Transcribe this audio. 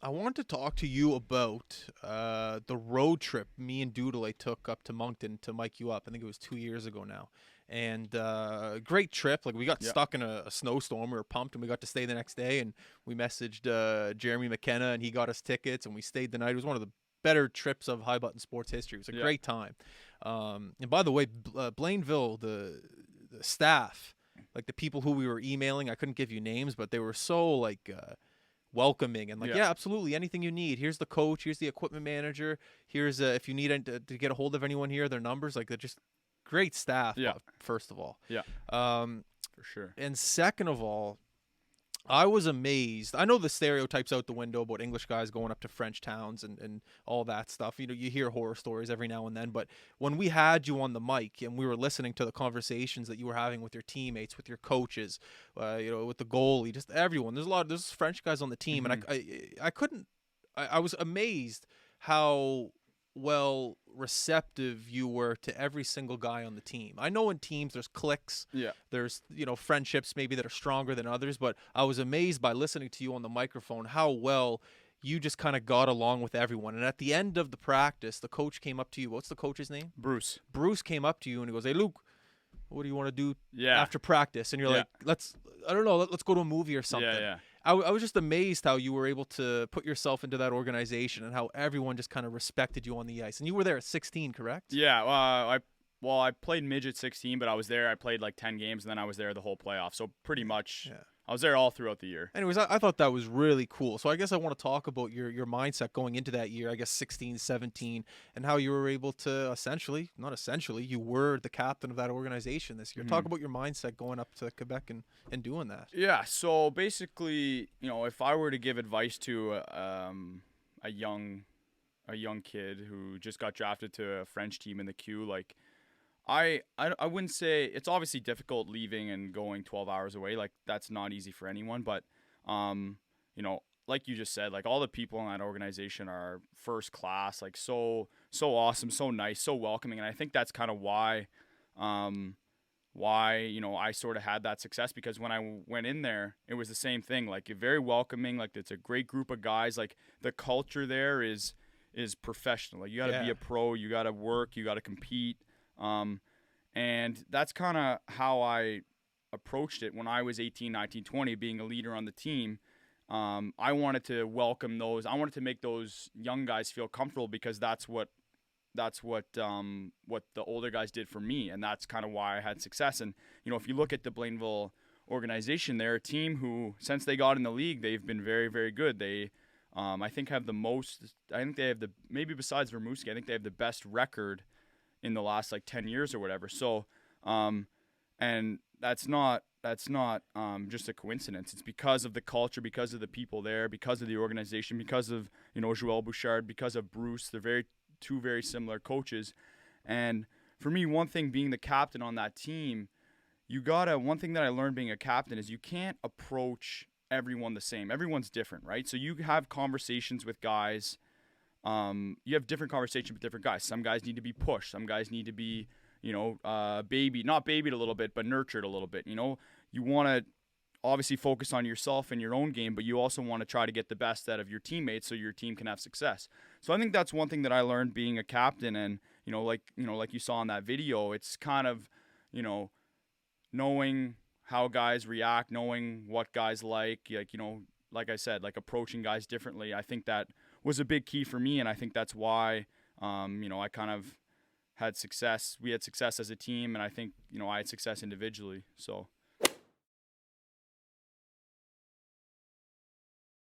I want to talk to you about the road trip me and Doodle took up to Moncton to mic you up. I think it was 2 years ago now. And great trip. Like we got Yeah. stuck in a snowstorm. We were pumped, and we got to stay the next day. And we messaged Jeremy McKenna, and he got us tickets, and we stayed the night. It was one of the better trips of High Button sports history. It was a Yeah. great time. And by the way, Blainville, the staff, like the people who we were emailing, I couldn't give you names, but they were so like. Welcoming and like, Yeah. yeah, absolutely, anything you need. Here's the coach, here's the equipment manager, here's if you need to get a hold of anyone here, their numbers. Like, they're just great staff. Yeah. First of all, Yeah. um For sure. and second of all, I was amazed. I know the stereotypes out the window about English guys going up to French towns and all that stuff. You know, you hear horror stories every now and then. But when we had you on the mic and we were listening to the conversations that you were having with your teammates, with your coaches, with the goalie, just everyone. There's French guys on the team, and I couldn't. I was amazed how well receptive you were to every single guy on the team. I know in teams there's cliques, Yeah. there's friendships maybe that are stronger than others, but I was amazed by listening to you on the microphone how well you just kind of got along with everyone. And at the end of the practice, the coach came up to you. What's the coach's name? Bruce. Bruce came up to you and he goes, "Hey Luke, what do you want to do Yeah. after practice?" And you're Yeah. like, "Let's go to a movie or something." Yeah. I was just amazed how you were able to put yourself into that organization and how everyone just kind of respected you on the ice. And you were there at 16, correct? Yeah. I played midget 16, but I was there. I played like 10 games, and then I was there the whole playoff. So pretty much, Yeah. I was there all throughout the year. Anyways, I thought that was really cool. So I guess I want to talk about your mindset going into that year, I guess 16, 17, and how you were able to you were the captain of that organization this year. Mhm. Talk about your mindset going up to Quebec and doing that. Yeah. So basically, if I were to give advice to a young kid who just got drafted to a French team in the Q, like I wouldn't say it's obviously difficult leaving and going 12 hours away. Like that's not easy for anyone, but like you just said, like all the people in that organization are first class, like so awesome, so nice, so welcoming, and I think that's kind of why I sort of had that success, because when I went in there, it was the same thing. Like very welcoming, like it's a great group of guys. Like the culture there is professional. Like you got to be a pro, you got to work, you got to compete. And that's kind of how I approached it when I was 18, 19, 20, being a leader on the team. I wanted to welcome those. I wanted to make those young guys feel comfortable, because that's what the older guys did for me, and that's kind of why I had success. And if you look at the Blainville organization, they're a team who, since they got in the league, they've been very, very good. They I think have the most. I think they have maybe besides Vermouski, I think they have the best record in the last like 10 years or whatever. So, and that's not just a coincidence. It's because of the culture, because of the people there, because of the organization, because of Joël Bouchard, because of Bruce. They're two very similar coaches. And for me, one thing being the captain on that team, one thing that I learned being a captain is you can't approach everyone the same. Everyone's different, right? So you have conversations with guys. You have different conversations with different guys. Some guys need to be pushed. Some guys need to be, not babied a little bit, but nurtured a little bit. You want to obviously focus on yourself and your own game, but you also want to try to get the best out of your teammates so your team can have success. So I think that's one thing that I learned being a captain. And, like you saw in that video, it's kind of, knowing how guys react, knowing what guys like I said, like approaching guys differently. I think that was a big key for me, and I think that's why, I kind of had success. We had success as a team, and I think, I had success individually. So